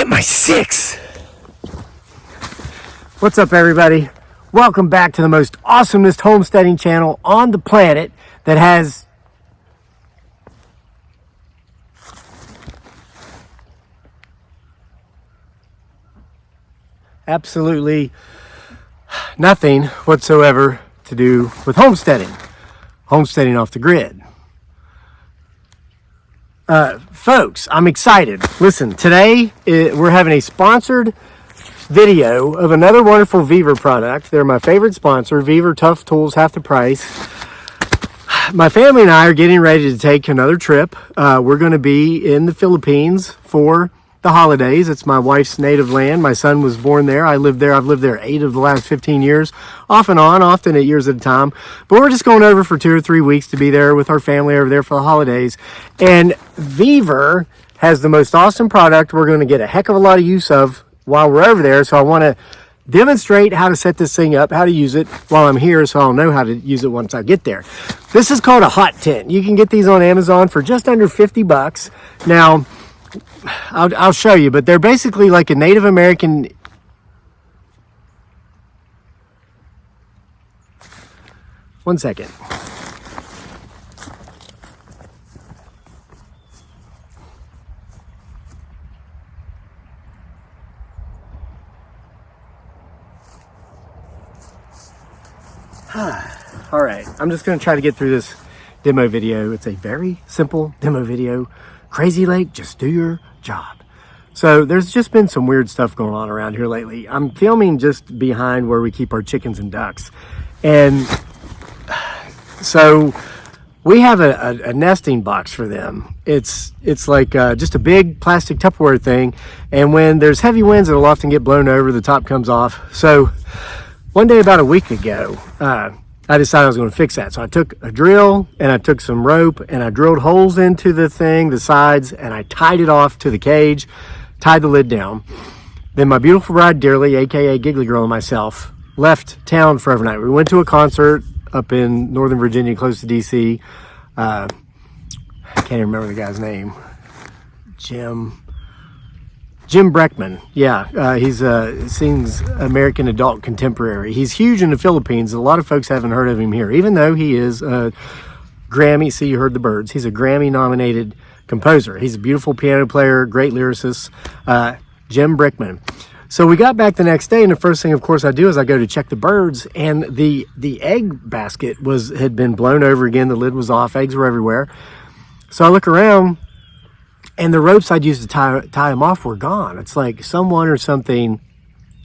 get my 6. What's up, everybody? Welcome back to the most awesomest homesteading channel on the planet that has absolutely nothing whatsoever to do with homesteading off the grid. Folks, I'm excited. Listen, today we're having a sponsored video of another wonderful VEVOR product. They're my favorite sponsor. VEVOR, tough tools, half the price. My family and I are getting ready to take another trip. We're going to be in the Philippines for the holidays. It's my wife's native land. My son was born there. I lived there. I've lived there 8 of the last 15 years, off and on, often at years at a time. But we're just going over for 2 or 3 weeks to be there with our family over there for the holidays. And VEVOR has the most awesome product we're going to get a heck of a lot of use of while we're over there. So I want to demonstrate how to set this thing up, how to use it while I'm here, so I'll know how to use it once I get there. This is called a hot tent. You can get these on Amazon for just under 50 bucks. Now, I'll show you, but they're basically like a Native American. One second. All right, I'm just going to try to get through this demo video. It's a very simple demo video. Crazy Lake, just do your job. So there's just been some weird stuff going on around here lately. I'm filming just behind where we keep our chickens and ducks. And so we have a nesting box for them. It's like just a big plastic Tupperware thing. And when there's heavy winds, it'll often get blown over, the top comes off. So one day about a week ago, I decided I was going to fix that. So I took a drill and I took some rope and I drilled holes into the thing, the sides, and I tied it off to the cage, tied the lid down. Then my beautiful bride, Dearly, aka Giggly Girl, and myself left town for overnight. We went to a concert up in Northern Virginia, close to DC. I can't even remember the guy's name. Jim Breckman. Yeah, he's sings American adult contemporary. He's huge in the Philippines. A lot of folks haven't heard of him here, even though he is a Grammy. See, you heard the birds. He's a Grammy-nominated composer. He's a beautiful piano player, great lyricist, Jim Breckman. So we got back the next day, and the first thing, of course, I do is I go to check the birds, and the egg basket had been blown over again. The lid was off. Eggs were everywhere. So I look around, and the ropes I'd used to tie them off were gone. It's like someone or something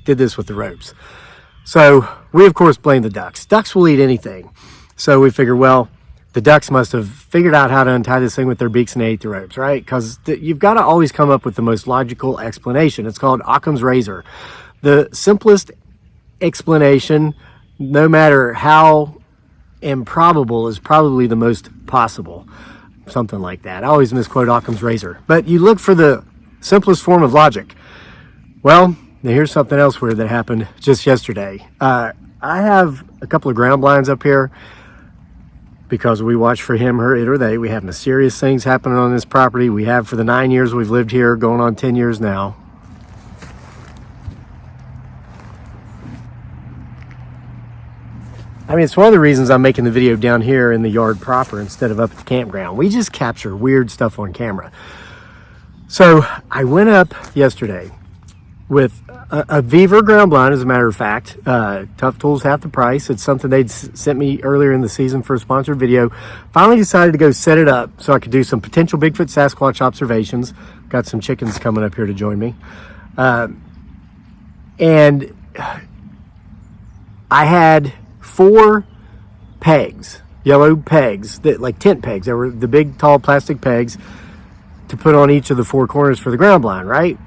did this with the ropes. So we, of course, blame the ducks. Ducks will eat anything. So we figured, well, the ducks must have figured out how to untie this thing with their beaks and ate the ropes, right? Because you've got to always come up with the most logical explanation. It's called Occam's razor. The simplest explanation, no matter how improbable, is probably the most possible. Something like that. I always misquote Occam's razor. But you look for the simplest form of logic. Well, now here's something else weird that happened just yesterday. I have a couple of ground blinds up here because we watch for him, her, it, or they. We have mysterious things happening on this property. We have for the 9 years we've lived here, going on 10 years now. I mean, it's one of the reasons I'm making the video down here in the yard proper instead of up at the campground. We just capture weird stuff on camera. So I went up yesterday with a VEVOR ground blind, as a matter of fact. Tough tools, half the price. It's something they'd sent me earlier in the season for a sponsored video. Finally decided to go set it up so I could do some potential Bigfoot Sasquatch observations. Got some chickens coming up here to join me. And I had 4 pegs, yellow pegs, that like tent pegs. They were the big, tall plastic pegs to put on each of the 4 corners for the ground blind, right?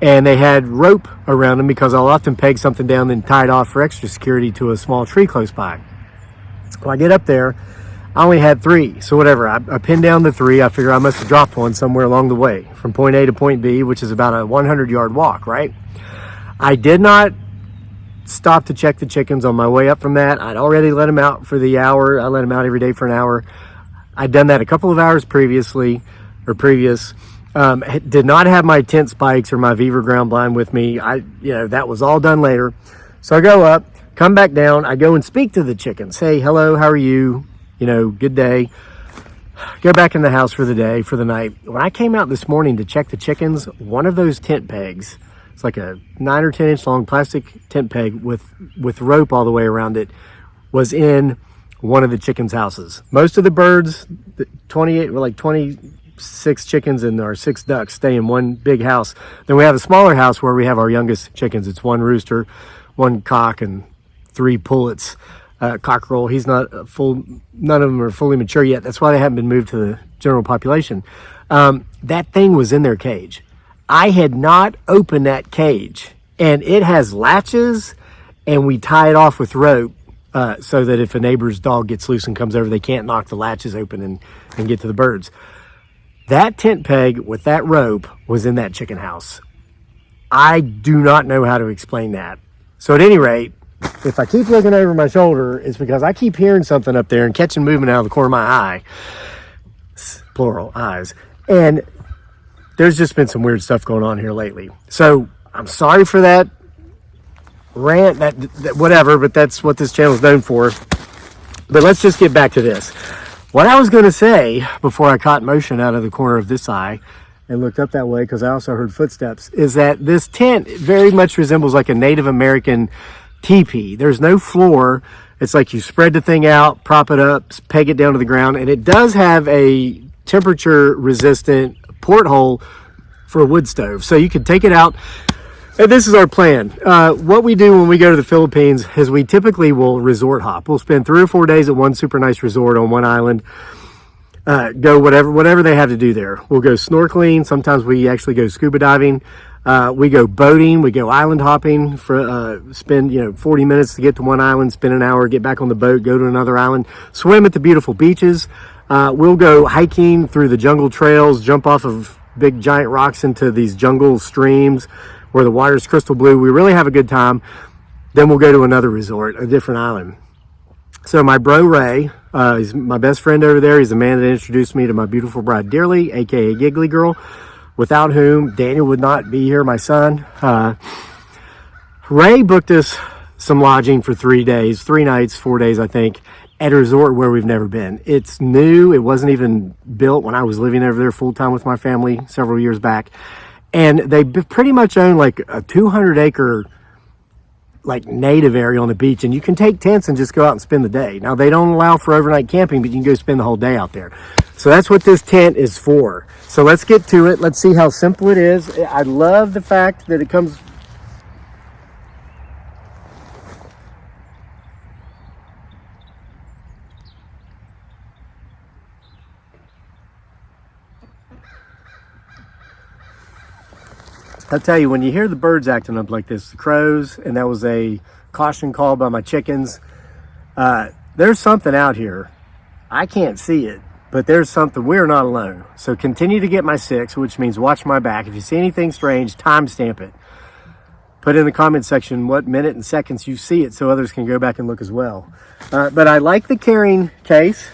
And they had rope around them because I'll often peg something down and tie it off for extra security to a small tree close by. Well, I get up there, I only had 3, so whatever. I pinned down the 3. I figure I must have dropped one somewhere along the way from point A to point B, which is about a 100-yard walk, right? I did not stop to check the chickens on my way up from that. I'd already let them out for the hour. I let them out every day for an hour. I'd done that a couple of hours previous. Did not have my tent spikes or my VEVOR ground blind with me. That was all done later. So I go up, come back down. I go and speak to the chickens. Hey, hello, how are you? Good day. Go back in the house for the day, for the night. When I came out this morning to check the chickens, one of those tent pegs, it's like a 9 or 10 inch long plastic tent peg with rope all the way around it, was in one of the chickens' houses. Most of the birds, 26 chickens and our 6 ducks stay in one big house. Then we have a smaller house where we have our youngest chickens. It's 1 rooster, 1 cock, and 3 pullets. Cockerel, he's not full, none of them are fully mature yet. That's why they haven't been moved to the general population. That thing was in their cage. I had not opened that cage, and it has latches, and we tie it off with rope so that if a neighbor's dog gets loose and comes over, they can't knock the latches open and get to the birds. That tent peg with that rope was in that chicken house. I do not know how to explain that. So at any rate, if I keep looking over my shoulder, it's because I keep hearing something up there and catching movement out of the corner of my eye. Plural, eyes. And there's just been some weird stuff going on here lately. So I'm sorry for that rant, that whatever, but that's what this channel is known for. But let's just get back to this. What I was going to say before I caught motion out of the corner of this eye and looked up that way, because I also heard footsteps, is that this tent very much resembles like a Native American teepee. There's no floor. It's like you spread the thing out, prop it up, peg it down to the ground, and it does have a temperature resistant porthole for a wood stove. So you can take it out. And this is our plan. What we do when we go to the Philippines is we typically will resort hop. We'll spend 3 or 4 days at one super nice resort on one island. Go whatever they have to do there. We'll go snorkeling. Sometimes we actually go scuba diving. We go boating, we go island hopping for spend 40 minutes to get to one island, spend an hour, get back on the boat, go to another island, swim at the beautiful beaches. We'll go hiking through the jungle trails, jump off of big giant rocks into these jungle streams where the water's crystal blue. We really have a good time. Then we'll go to another resort, a different island. So my bro Ray, he's my best friend over there. He's the man that introduced me to my beautiful bride Dearly, aka Giggly Girl, without whom Daniel would not be here, my son. Ray booked us some lodging for 3 days, 3 nights, 4 days, I think, at a resort where we've never been. It's new. It wasn't even built when I was living over there full time with my family several years back. And they pretty much own like a 200-acre like native area on the beach, and you can take tents and just go out and spend the day. Now, they don't allow for overnight camping, but you can go spend the whole day out there. So that's what this tent is for. So let's get to it. Let's see how simple it is. I love the fact that it comes. I'll tell you, when you hear the birds acting up like this, the crows, and that was a caution call by my chickens, there's something out here. I can't see it, but there's something. We're not alone. So continue to get my 6, which means watch my back. If you see anything strange, timestamp it. Put in the comment section what minute and seconds you see it so others can go back and look as well. But I like the carrying case.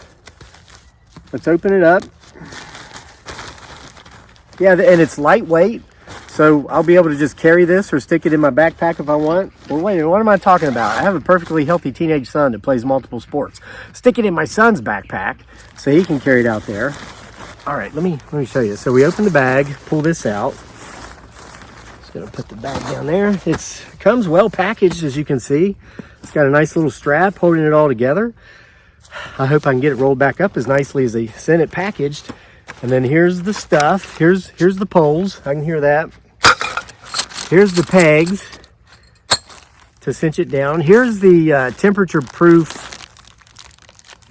Let's open it up. Yeah, and it's lightweight. So I'll be able to just carry this or stick it in my backpack if I want. Well, wait, what am I talking about? I have a perfectly healthy teenage son that plays multiple sports. Stick it in my son's backpack so he can carry it out there. All right, let me show you. So we open the bag, pull this out. Just gonna put the bag down there. It comes well packaged, as you can see. It's got a nice little strap holding it all together. I hope I can get it rolled back up as nicely as they sent it packaged. And then here's the stuff. Here's the poles. I can hear that. Here's the pegs to cinch it down. Here's the temperature-proof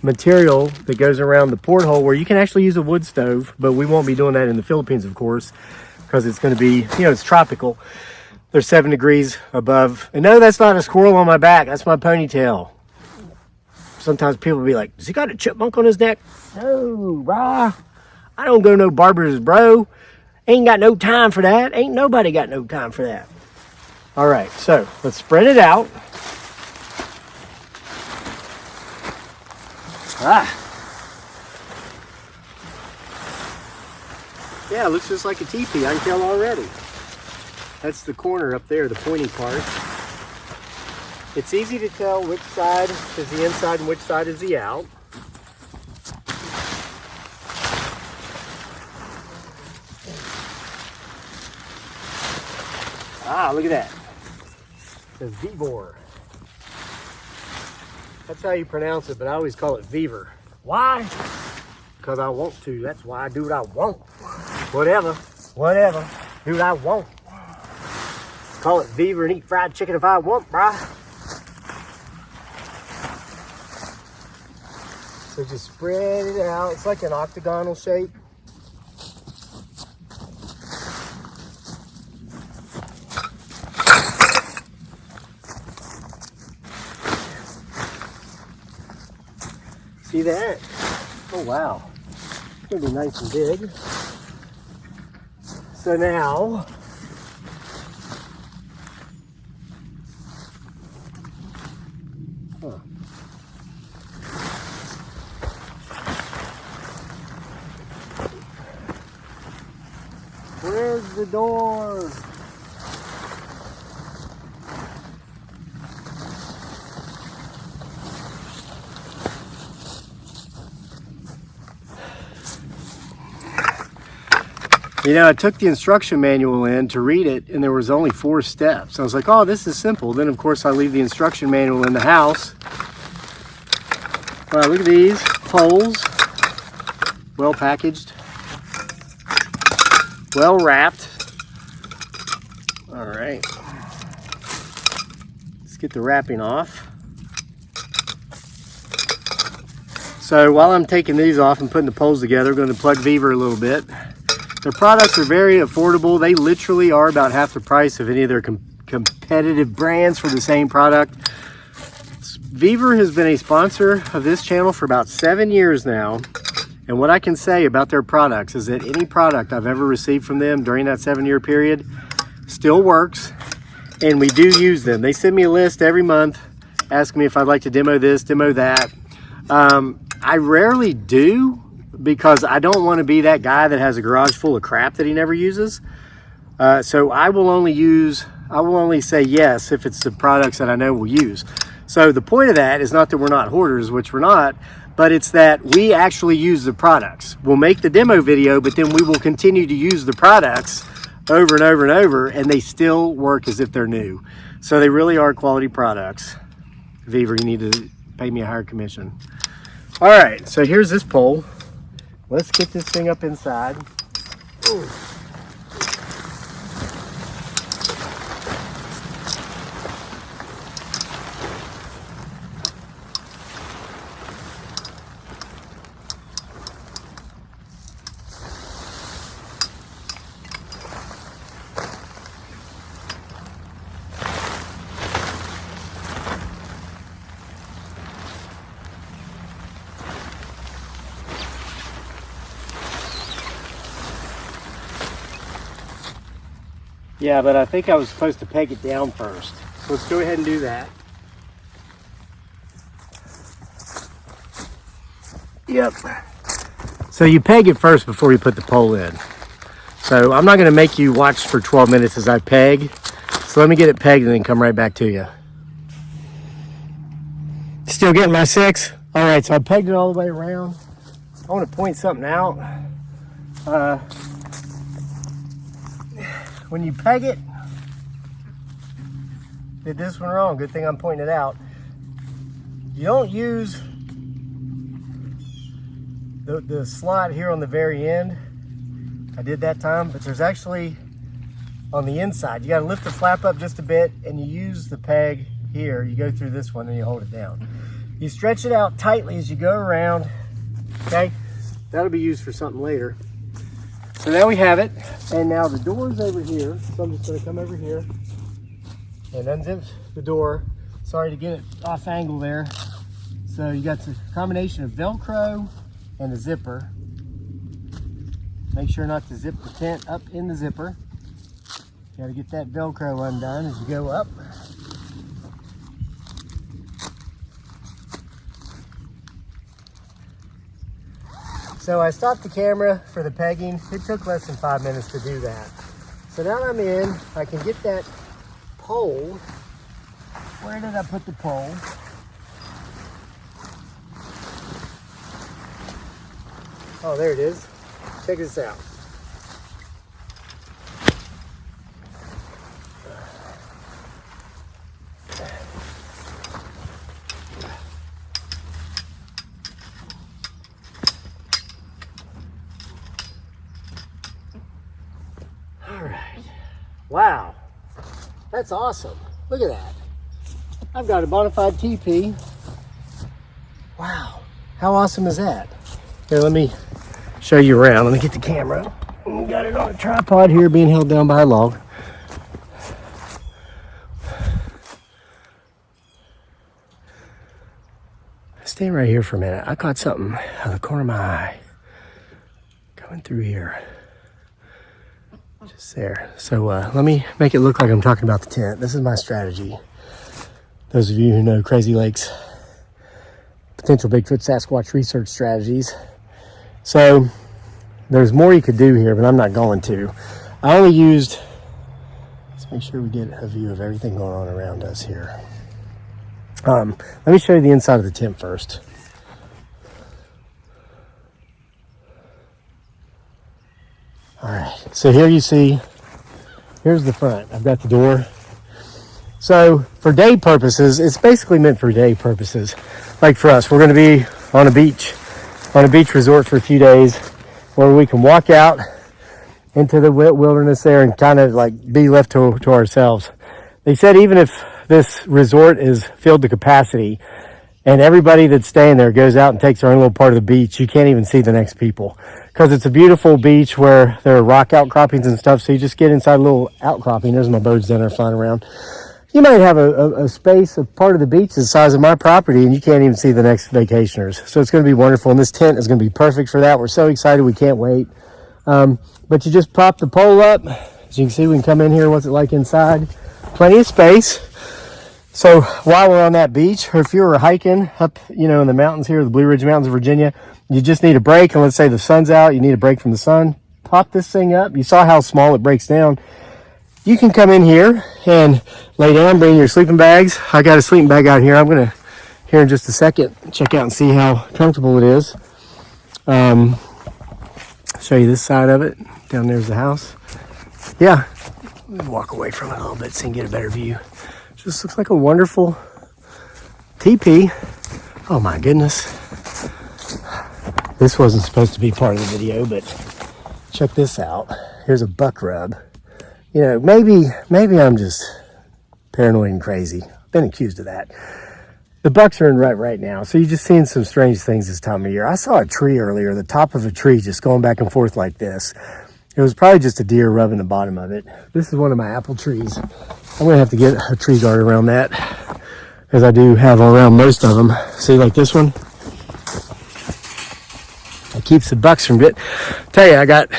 material that goes around the porthole where you can actually use a wood stove, but we won't be doing that in the Philippines, of course, because it's going to be, it's tropical. There's 7 degrees above. And no, that's not a squirrel on my back. That's my ponytail. Sometimes people will be like, does he got a chipmunk on his neck? No, rah. I don't go no barber's, bro. Ain't got no time for that. Ain't nobody got no time for that. All right, so let's spread it out. Yeah, it looks just like a teepee, I can tell already. That's the corner up there, the pointy part. It's easy to tell which side is the inside and which side is the out. Ah, look at that. It says VEVOR. That's how you pronounce it, but I always call it VEVOR. Why? Because I want to. That's why I do what I want. Whatever. Do what I want. Call it VEVOR and eat fried chicken if I want, brah. So just spread it out. It's like an octagonal shape. See that? Oh wow. It's gonna be nice and big. So now, where's the door? You know, I took the instruction manual in to read it, and there was only 4 steps. I was like, oh, this is simple. Then, of course, I leave the instruction manual in the house. Wow, look at these poles. Well packaged. Well wrapped. All right. Let's get the wrapping off. So while I'm taking these off and putting the poles together, I'm going to plug VEVOR a little bit. Their products are very affordable. They literally are about half the price of any of their competitive brands for the same product. VEVOR has been a sponsor of this channel for about 7 years now. And what I can say about their products is that any product I've ever received from them during that 7-year period still works. And we do use them. They send me a list every month asking me if I'd like to demo this, demo that. I rarely do, because I don't want to be that guy that has a garage full of crap that he never uses. So I will only say yes if it's the products that I know we'll use. So the point of that is not that we're not hoarders, which we're not, but it's that we actually use the products. We'll make the demo video, but then we will continue to use the products over and over and over, and they still work as if they're new. So they really are quality products. VEVOR, you need to pay me a higher commission. All right, so here's this pole. Let's get this thing up inside. Ooh. Yeah, but I think I was supposed to peg it down first. So let's go ahead and do that. Yep. So you peg it first before you put the pole in. So I'm not going to make you watch for 12 minutes as I peg. So let me get it pegged and then come right back to you. Still getting my 6? All right, so I pegged it all the way around. I want to point something out. When you peg it, did this one wrong, good thing I'm pointing it out. You don't use the slot here on the very end. I did that time, but there's actually on the inside. You gotta lift the flap up just a bit and you use the peg here. You go through this one and you hold it down. You stretch it out tightly as you go around, okay? That'll be used for something later. So now we have it, and now the door's over here, so I'm just going to come over here and unzip the door. Sorry to get it off angle there. So you got the combination of Velcro and a zipper. Make sure not to zip the tent up in the zipper. Got to get that Velcro undone as you go up. So I stopped the camera for the pegging. It took less than 5 minutes to do that. So now I'm in, I can get that pole. Where did I put the pole? Oh, there it is. Check this out. All right. Wow. That's awesome. Look at that. I've got a bona fide teepee. Wow. How awesome is that? Here, let me show you around. Let me get the camera. Got it on a tripod here, being held down by a log. Stand right here for a minute. I caught something out of the corner of my eye. Going through here. Just there. So let me make it look like I'm talking about the tent. This is my strategy. Those of you who know Crazy Lake's potential Bigfoot Sasquatch research strategies. So there's more you could do here, but I'm not going to. I only used, let's make sure we get a view of everything going on around us here. Let me show you the inside of the tent first. All right, so here you see, here's the front. I've got the door. So for day purposes, it's basically meant for day purposes. Like for us, we're gonna be on a beach resort for a few days where we can walk out into the wilderness there and kind of like be left to ourselves. They said even if this resort is filled to capacity and everybody that's staying there goes out and takes their own little part of the beach, you can't even see the next people because it's a beautiful beach where there are rock outcroppings and stuff. So you just get inside a little outcropping. There's my birds down there flying around. You might have a space, a part of the beach the size of my property, and you can't even see the next vacationers. So it's going to be wonderful, and this tent is going to be perfect for that. We're so excited, we can't wait. But you just prop the pole up. As you can see, we can come in here. What's it like inside? Plenty of space. So while we're on that beach, or if you were hiking up, in the mountains here, the Blue Ridge Mountains of Virginia, you just need a break, and let's say the sun's out, you need a break from the sun. Pop this thing up. You saw how small it breaks down. You can come in here and lay down, bring your sleeping bags. I got a sleeping bag out here. I'm going to, here in just a second, check out and see how comfortable it is. Show you this side of it. Down there's the house. Yeah, let me walk away from it a little bit so you can get a better view. Just looks like a wonderful teepee. Oh my goodness. This wasn't supposed to be part of the video, but check this out. Here's a buck rub. Maybe I'm just paranoid and crazy. I've been accused of that. The bucks are in rut right now, so you're just seeing some strange things this time of year. I saw a tree earlier, the top of a tree just going back and forth like this. It was probably just a deer rubbing the bottom of it. This is one of my apple trees. I'm going to have to get a tree guard around that, as I do have around most of them. See, like this one? It keeps the bucks from getting... Tell you, I got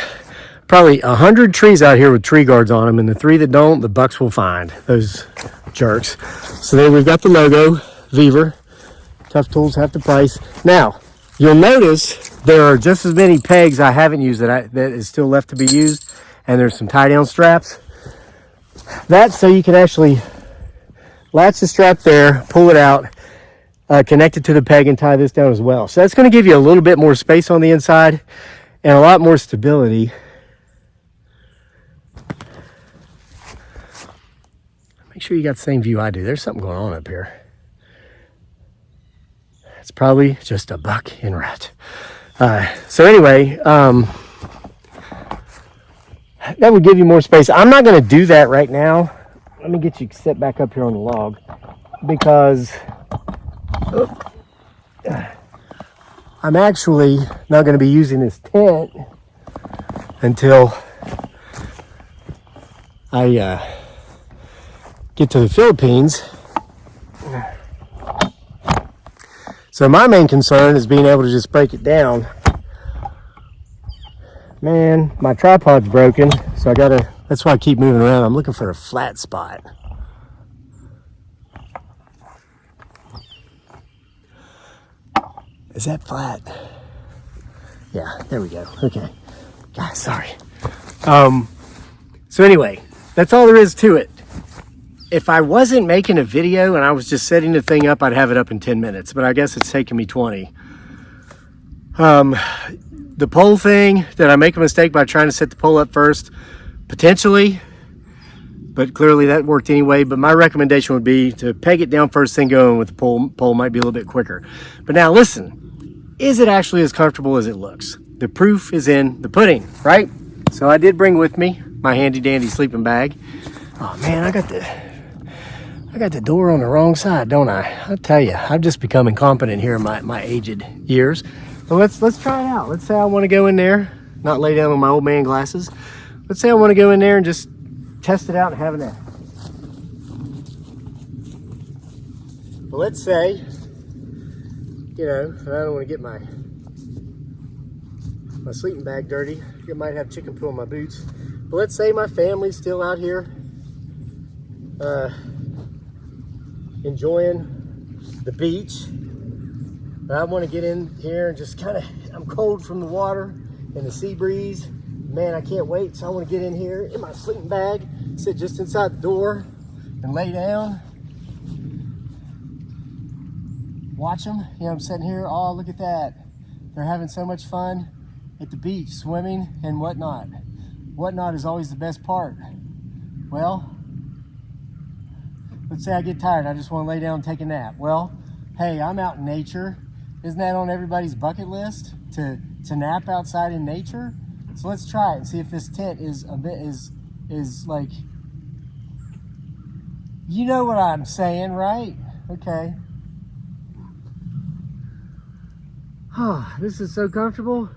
probably 100 trees out here with tree guards on them, and the 3 that don't, the bucks will find. Those jerks. So there we've got the logo, VEVOR. Tough tools, half the price. Now, you'll notice there are just as many pegs I haven't used that is still left to be used, and there's some tie-down straps. That's so you can actually latch the strap there, pull it out, connect it to the peg, and tie this down as well. So that's going to give you a little bit more space on the inside and a lot more stability. Make sure you got the same view I do. There's something going on up here. It's probably just a buck in rut. So anyway, that would give you more space. I'm not going to do that right now. Let me get you set back up here on the log because I'm actually not going to be using this tent until I get to the Philippines. So my main concern is being able to just break it down. Man, my tripod's broken, so that's why I keep moving around. I'm looking for a flat spot. Is that flat? Yeah, there we go. Okay. God, sorry. So anyway, that's all there is to it. If I wasn't making a video and I was just setting the thing up, I'd have it up in 10 minutes, but I guess it's taking me 20. The pole thing, did I make a mistake by trying to set the pole up first? Potentially, but clearly that worked anyway. But my recommendation would be to peg it down first, then go in with the pole might be a little bit quicker. But now listen, is it actually as comfortable as it looks? The proof is in the pudding, right? So I did bring with me my handy dandy sleeping bag. Oh man, I got the door on the wrong side, don't I? I'll tell you, I've just become incompetent here in my aged years. So let's try it out. Let's say I want to go in there, not lay down on my old man glasses. Let's say I want to go in there and just test it out and have a nap. But let's say, you know, I don't want to get my sleeping bag dirty. I might have chicken poo on my boots. But let's say my family's still out here enjoying the beach. I want to get in here and just kind of, I'm cold from the water and the sea breeze. Man, I can't wait. So I want to get in here in my sleeping bag, sit just inside the door and lay down. Watch them. You know, I'm sitting here. Oh, look at that. They're having so much fun at the beach, swimming and whatnot. Whatnot is always the best part. Well, let's say I get tired. I just want to lay down and take a nap. Well, hey, I'm out in nature. Isn't that on everybody's bucket list to nap outside in nature? So let's try it and see if this tent is like, you know what I'm saying, right? Okay. Oh, this is so comfortable.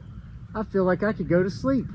I feel like I could go to sleep.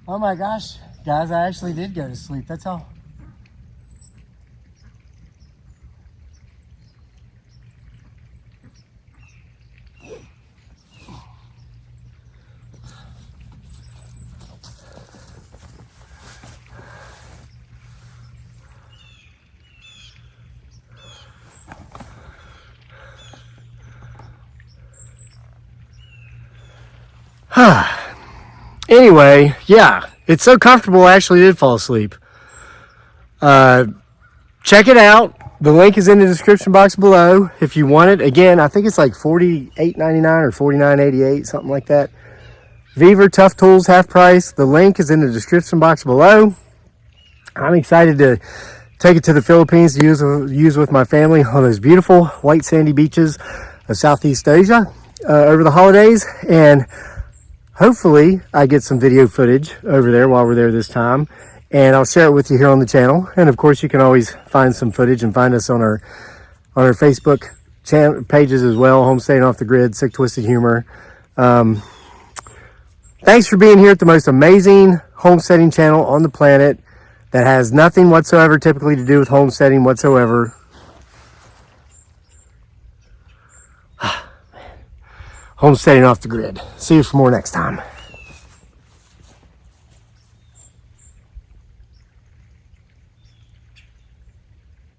Oh my gosh, guys, I actually did go to sleep. That's all. Anyway, yeah, it's so comfortable I actually did fall asleep. Check it out. The link is in the description box below if you want it. Again, I think it's like $48.99 or $49.88, something like that. VEVOR Tough Tools, half price. The link is in the description box below. I'm excited to take it to the Philippines to use with my family on those beautiful white sandy beaches of Southeast Asia over the holidays. And hopefully I get some video footage over there while we're there this time, and I'll share it with you here on the channel. And of course you can always find some footage and find us on our Facebook channel pages as well. Homesteading Off the Grid, Sick Twisted Humor. Thanks for being here at the most amazing homesteading channel on the planet that has nothing whatsoever typically to do with homesteading whatsoever. Homesteading Off the Grid. See you for more next time.